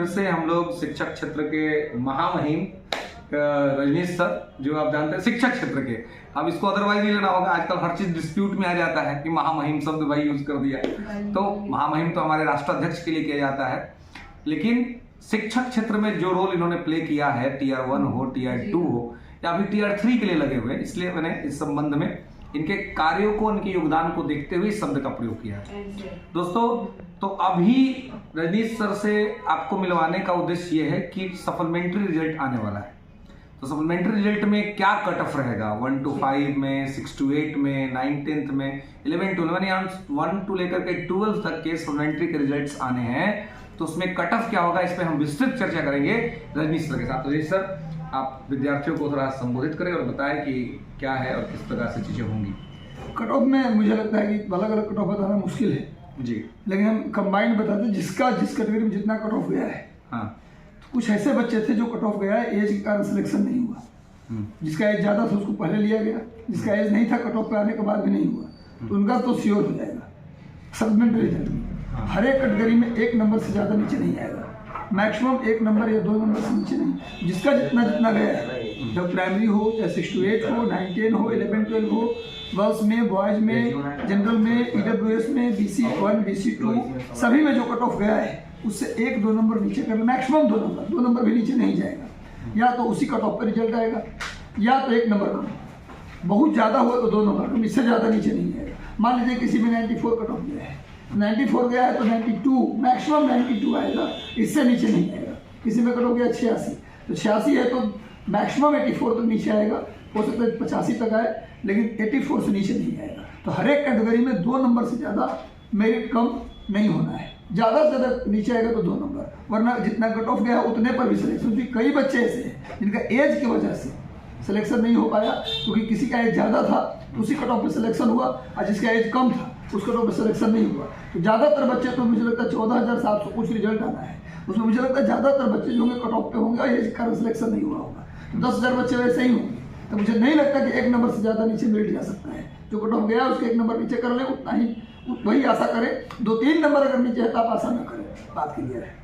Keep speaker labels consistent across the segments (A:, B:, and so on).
A: फिर से हम लोग शिक्षक क्षेत्र के महामहिम रजनीश सर, जो आप जानते हैं शिक्षक क्षेत्र के, अब इसको अदरवाइज नहीं लेना होगा, आजकल हर चीज डिस्प्यूट में आ जाता है कि महामहिम शब्द भाई यूज कर दिया, तो महामहिम तो हमारे राष्ट्राध्यक्ष के लिए किया जाता है, लेकिन शिक्षक क्षेत्र में जो रोल इन्होंने प्ले किया है, टीआर 1 हो, टीआर 2 हो या फिर टीआर 3 के लिए लगे हुए, इसलिए मैंने इस संबंध में इनके कार्यों को, इनके योगदान को देखते हुए इस शब्द का प्रयोग किया है। दोस्तों, तो अभी रजनीश सर से आपको मिलवाने का उद्देश्य ये है कि सप्लीमेंट्री रिजल्ट आने वाला है, तो सप्लीमेंट्री रिजल्ट में क्या कट ऑफ रहेगा 1 to 5 में, 6 to 8 में, 9 10th में, 11 to 11 1 to लेकर के 12 तक के सप्लीमेंट्री के रिजल्ट्स आने हैं, तो उसमें कट ऑफ क्या होगा, इस पर हम विस्तृत चर्चा करेंगे रजनीश सर के साथ। रजनीश सर, आप विद्यार्थियों को थोड़ा संबोधित करें और बताएं कि क्या है और किस प्रकार से चीजें होंगी।
B: कट ऑफ में मुझे लगता है कि अलग अलग कट ऑफ बताना मुश्किल है
A: जी,
B: लेकिन हम कंबाइंड बताते हैं जिस कैटेगरी में जितना कट ऑफ गया है।
A: हाँ,
B: तो कुछ ऐसे बच्चे थे जो कट ऑफ गया है, एज के कारण सिलेक्शन नहीं हुआ, जिसका एज ज़्यादा था उसको पहले लिया गया, जिसका एज नहीं था कट ऑफ पे आने के बाद भी नहीं हुआ, तो उनका तो श्योर हो जाएगा सप्लीमेंट्री रिजल्ट में। हर एक कैटेगरी में 1 नंबर से ज़्यादा नीचे नहीं आएगा, मैक्सिमम 1 नंबर या 2 नंबर से नीचे नहीं, जिसका जितना जितना गया है, जब प्राइमरी हो चाहे 6 to 8 हो, 9 10 हो, 11 12 हो, गर्ल्स में, बॉयज़ में, जनरल में, ईडब्ल्यूएस में, BC1 BC2 सभी में जो कट ऑफ गया है उससे 1-2 नंबर नीचे कर, मैक्सिमम 2 नंबर भी नीचे नहीं जाएगा, या तो उसी कट ऑफ पर रिजल्ट आएगा या तो 1 नंबर कम, बहुत ज़्यादा हुआ तो 2 नंबर कम, इससे ज़्यादा नीचे नहीं आएगा। मान लीजिए किसी में 94 कट ऑफ गया है, 94 गया है तो 92 मैक्सिमम 92 आएगा, इससे नीचे नहीं आएगा। किसी में कट ऑफ गया 86, तो 86 है तो मैक्सिमम 84 तक नीचे आएगा, हो सकता है 85 तक आए, लेकिन 84 से नीचे नहीं आएगा। तो हर एक कैटेगरी में 2 नंबर से ज़्यादा मेरिट कम नहीं होना है, ज़्यादा से ज़्यादा नीचे आएगा तो 2 नंबर, वरना जितना कट ऑफ गया उतने पर भी सिलेक्शन। क्योंकि कई बच्चे ऐसे हैं जिनका एज की वजह से सिलेक्शन नहीं हो पाया, क्योंकि किसी का एज ज़्यादा था तो उसी कट ऑफ पर सिलेक्शन हुआ, और जिसका एज कम था उस कट ऑफ पर सिलेक्शन नहीं हुआ। तो ज़्यादातर बच्चे, तो मुझे लगता है 14,700 कुछ रिजल्ट आना है, उसमें मुझे लगता है ज़्यादातर बच्चे जो होंगे कट ऑफ पे होंगे और एज का सिलेक्शन नहीं हुआ होगा, तो 10,000 बच्चे वैसे ही होंगे। तो मुझे नहीं लगता कि 1 नंबर से ज़्यादा नीचे मिल जा सकता है, जो कट ऑफ गया उसके 1 नंबर नीचे कर ले, उतना ही वही आशा करें। 2-3 नंबर अगर नीचे है तो आप आशा न करें, बात क्लियर है।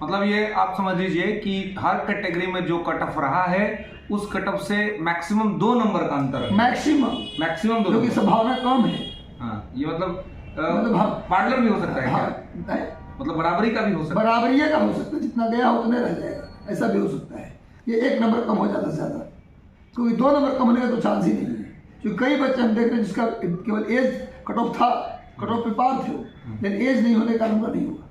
A: मतलब ये आप समझ लीजिए कि हर कैटेगरी में जो कट ऑफ रहा है उस कट ऑफ से मैक्सिमम 2 नंबर का अंतर है, मैक्सिमम 2,
B: जो कि संभावना कम है।
A: हाँ, ये मतलब पार्टनर भी हो सकता है क्या? मतलब बराबरी का भी हो सकता है,
B: बराबरी का हो सकता है, जितना गया उतने रह जाएगा, ऐसा भी हो सकता है। ये 1 नंबर कम हो जाता है ज़्यादा, क्योंकि 2 नंबर कम होने का तो चांस ही नहीं है। क्योंकि कई बच्चे हम देख रहे हैं जिसका केवल एज कट ऑफ था, कट ऑफ पे पार थे, लेकिन एज नहीं होने का नंबर नहीं हुआ,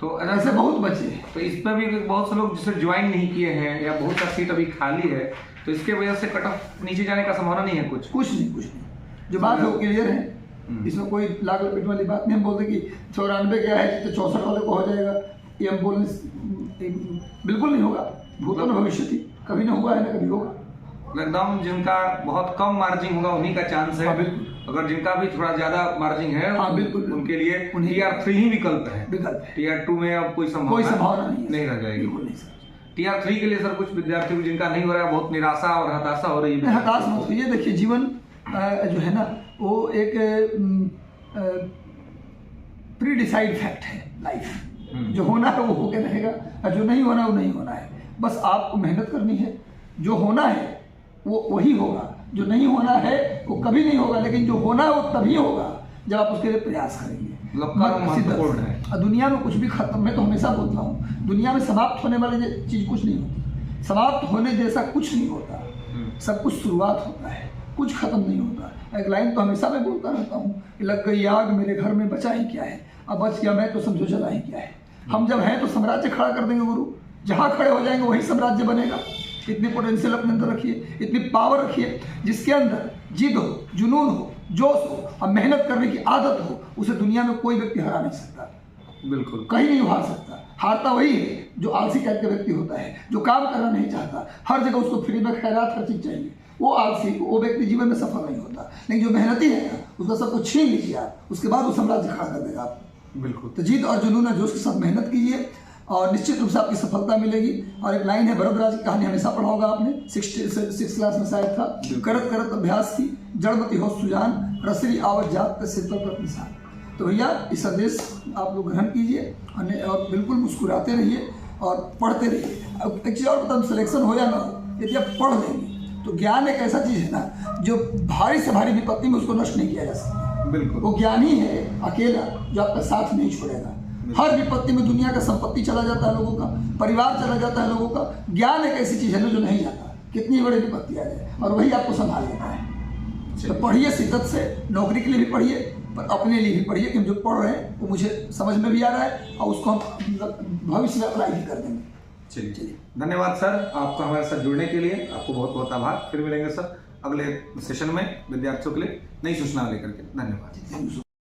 A: तो
B: ऐसे बहुत बच्चे हैं।
A: तो इस पर भी बहुत से लोग जिसे ज्वाइन नहीं किए हैं या बहुत सा सीट अभी खाली है, तो इसके वजह से कट ऑफ नीचे जाने का संभावना नहीं है। कुछ नहीं, जो बात है वो क्लियर है, इसमें कोई लाग लपेट वाली बात नहीं। हम बोलते कि 94 क्या है तो 64 वाले को हो जाएगा, ये हम बोलने बिल्कुल नहीं होगा। भूतो न भविष्यति, कभी नहीं हुआ है ना कभी होगा। एकदम जिनका बहुत कम मार्जिन होगा उन्हीं का चांस है।
B: हाँ, बिल्कुल।
A: अगर जिनका भी थोड़ा ज्यादा मार्जिन है,
B: हाँ, बिल्कुल,
A: उनके लिए टीआर 3 ही विकल्प है। टीआर 2 में अब कोई संभावना नहीं रह जाएगी। टीआर 3 के लिए सर कुछ विद्यार्थियों जिनका नहीं हो रहा है, बहुत निराशा और हताशा हो रही है।
B: हताश मत होइए, देखिए जीवन जो है ना वो एक प्री डिसाइड फैक्ट है। लाइफ जो होना है वो होके रहेगा, और जो नहीं होना वो नहीं होना है। बस आपको मेहनत करनी है, जो होना है वो वही होगा, जो नहीं होना है वो कभी नहीं होगा, लेकिन जो होना है वो तभी होगा जब आप उसके लिए प्रयास करेंगे।
A: महत्वपूर्ण है।
B: दुनिया में कुछ भी खत्म, मैं तो हमेशा बोलता हूँ, दुनिया में समाप्त होने वाली चीज़ कुछ नहीं होती, समाप्त होने जैसा कुछ नहीं होता, सब कुछ शुरुआत होता है, कुछ खत्म नहीं होता। एक लाइन तो हमेशा मैं बोलता रहता हूँ कि लग गई आग मेरे घर में बचा ही क्या है, अब बच गया मैं तो समझो जला ही क्या है। हम जब हैं तो साम्राज्य खड़ा कर देंगे गुरु, जहाँ खड़े हो जाएंगे वही साम्राज्य बनेगा। इतनी पोटेंशियल अपने अंदर रखिए, इतनी पावर रखिए, जिसके अंदर जिद हो, जुनून हो, जोश हो और मेहनत करने की आदत हो, उसे दुनिया में कोई व्यक्ति हरा नहीं सकता।
A: बिल्कुल,
B: कहीं नहीं हार सकता। हारता वही है जो आलसी टाइप का व्यक्ति होता है, जो काम करना नहीं चाहता, हर जगह उसको फ्री में खैरात हर चीज चाहिए, वो आलसी, वो व्यक्ति जीवन में सफल नहीं होता। लेकिन जो मेहनती है ना, उसका सब कुछ छीन लीजिए आप, उसके बाद वो साम्राज्य खड़ा कर देगा आप।
A: बिल्कुल।
B: तो जिद और जुनून और जोश के साथ मेहनत कीजिए और निश्चित रूप से आपकी सफलता मिलेगी। और एक लाइन है, भरतराज की कहानी हमेशा पढ़ा होगा आपने, 6th क्लास में शायद था। करत करत अभ्यास की जड़मती हो सुजान, रसरी आवत जात सिर पर निशान। तो भैया इस संदेश आप लोग ग्रहण कीजिए और बिल्कुल मुस्कुराते रहिए और पढ़ते रहिए। अब एक चीज़ और बताऊँ, सिलेक्शन हो या ना हो, यदि आप पढ़ लेंगे तो ज्ञान एक ऐसा चीज़ है ना जो भारी से भारी विपत्ति में उसको नष्ट नहीं किया जा सकता।
A: बिल्कुल,
B: वो ज्ञान ही है अकेला जो आपका साथ नहीं छोड़ेगा। हर विपत्ति में दुनिया का संपत्ति चला जाता है लोगों का, परिवार चला जाता है लोगों का। ज्ञान एक ऐसी चीज़ है ना जो नहीं जाता, कितनी बड़ी विपत्ति आ जाए और वही आपको संभाल लेता है। तो पढ़िए शिद्दत से, नौकरी के लिए भी पढ़िए, पर अपने लिए भी पढ़िए कि जो पढ़ रहे हैं वो मुझे समझ में भी आ रहा है और उसको हम भविष्य में अप्लाई भी कर देंगे।
A: चलिए, धन्यवाद सर आपका हमारे साथ जुड़ने के लिए। आपको बहुत बहुत आभार। फिर मिलेंगे सर अगले सेशन में विद्यार्थियों के लिए नई सूचना लेकर के। धन्यवाद।